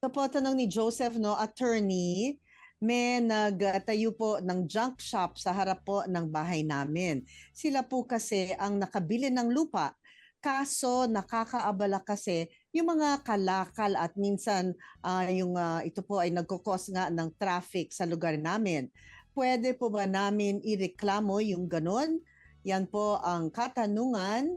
Ito po tanong ni Joseph, no, attorney, may nagtayo po ng junk shop sa harap po ng bahay namin. Sila po kasi ang nakabili ng lupa. Kaso nakakaabala kasi yung mga kalakal at minsan ito po ay nagkukos nga ng traffic sa lugar namin. Pwede po ba namin ireklamo yung ganun? Yan po ang katanungan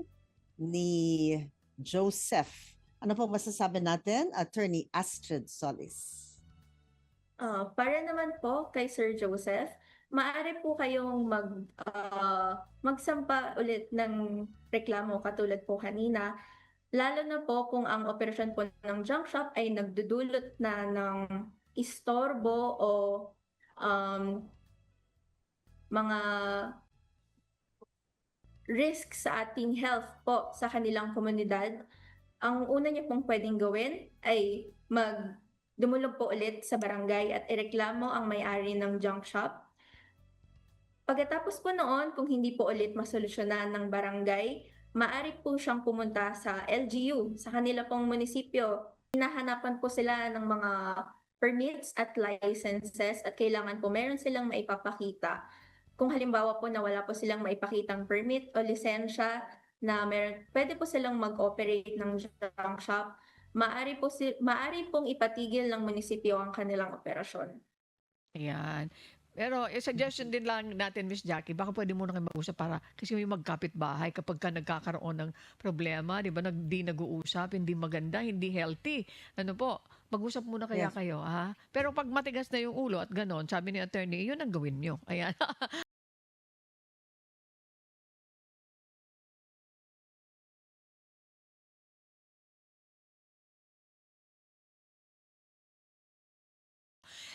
ni Joseph. Ano po masasabi natin, Attorney Astrid Solis? Para naman po kay Sir Joseph, maaari po kayong magsampa ulit ng reklamo katulad po kanina, lalo na po kung ang operasyon po ng junk shop ay nagdudulot na ng istorbo o um, mga risk sa ating health po sa kanilang komunidad. Ang una niyo pong pwedeng gawin ay dumulog po ulit sa barangay at ireklamo ang may-ari ng junk shop. Pagkatapos po noon, kung hindi po ulit masolusyonan ng barangay, maaari po siyang pumunta sa LGU, sa kanila pong munisipyo. Hinahanapan po sila ng mga permits at licenses at kailangan po meron silang maipapakita. Kung halimbawa po na wala po silang maipakitang permit o lisensya na pwede po silang mag-operate ng junk shop, maaari pong ipatigil ng munisipyo ang kanilang operasyon. Ayan. Pero suggestion din lang natin, Miss Jackie, baka pwede muna kayo mag-usap para kasi yung magkapit-bahay kapag ka nagkakaroon ng problema, di ba, di nag-uusap, hindi maganda, hindi healthy. Ano po, mag-usap muna kaya Yes. kayo, ha? Pero pag matigas na yung ulo at ganon, sabi ni attorney, yun ang gawin nyo. Ayan.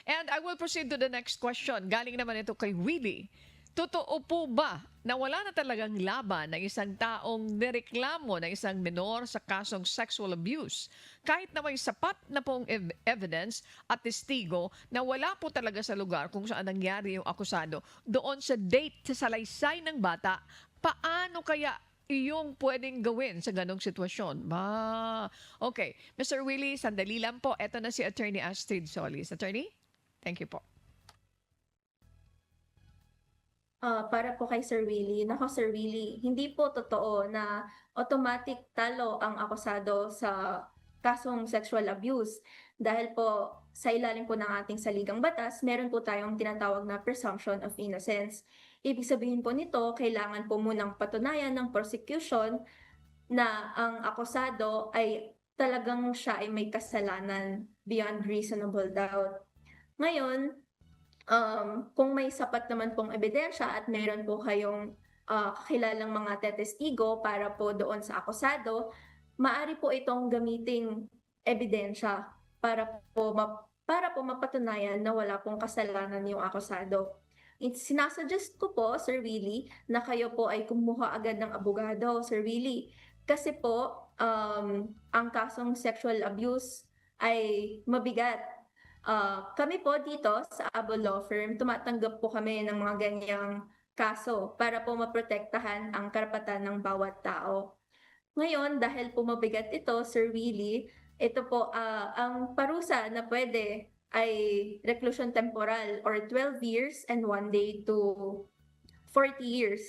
And I will proceed to the next question. Galing naman ito kay Willie. Totoo po ba na wala na talagang laban ng isang taong nireklamo ng isang menor sa kasong sexual abuse? Kahit na may sapat na pong evidence at testigo na wala po talaga sa lugar kung saan nangyari yung akusado doon sa date sa salaysay ng bata, paano kaya yung pwedeng gawin sa ganong sitwasyon? Okay. Mr. Willie, sandali lang po. Ito na si Attorney Astrid Solis. Attorney? Thank you po. Para po kay Sir Willie, nako Sir Willie, hindi po totoo na automatic talo ang akusado sa kasong sexual abuse. Dahil po sa ilalim po ng ating saligang batas, meron po tayong tinatawag na presumption of innocence. Ibig sabihin po nito, kailangan po munang patunayan ng prosecution na ang akusado ay talagang siya ay may kasalanan beyond reasonable doubt. Ngayon, kung may sapat naman pong ebidensya at meron po kayong kakilalang mga tetestigo para po doon sa akusado, maaari po itong gamiting ebidensya para po mapatunayan na wala pong kasalanan yung akusado. Sinasuggest ko po, Sir Willie, na kayo po ay kumuha agad ng abogado, Sir Willie. Kasi po, ang kasong sexual abuse ay mabigat. Kami po dito sa Abo Law Firm, tumatanggap po kami ng mga ganyang kaso para po maprotektahan ang karapatan ng bawat tao. Ngayon, dahil po mabigat ito, Sir Willie, ito po ang parusa na pwede ay reclusion temporal or 12 years and 1 day to 40 years.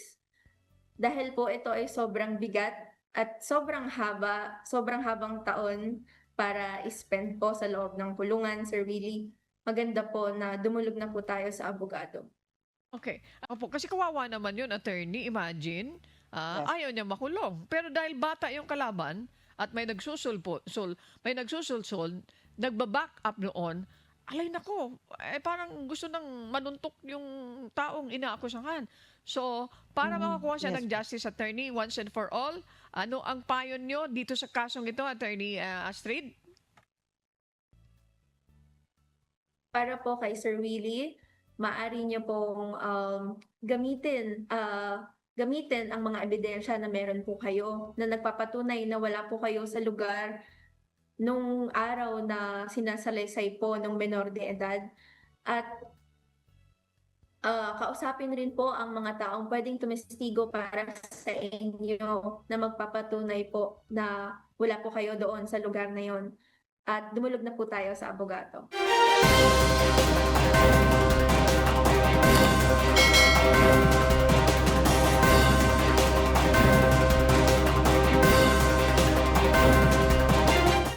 Dahil po ito ay sobrang bigat at sobrang habang taon para spend po sa loob ng kulungan, Sir Willie. Maganda po na dumulog na po tayo sa abogado. Okay. Ako po, kasi kawawa naman yun, attorney. Imagine, Yes. ayaw niya makulong. Pero dahil bata yung kalaban at may nagsusulsol, nagba-back up noon, alay nako, parang gusto nang manuntok yung taong inaakusahan. So, para makakuha siya Yes. ng justice, attorney, once and for all, ano ang payo nyo dito sa kasong ito, attorney Astrid? Para po kay Sir Willie, maaari niyo pong gamitin ang mga ebidensya na meron po kayo na nagpapatunay na wala po kayo sa lugar nung araw na sinasalaysay po ng menor de edad. At kausapin rin po ang mga taong pwedeng tumestigo para sa inyo na magpapatunay po na wala po kayo doon sa lugar na yon. at dumulog na po tayo sa abogado.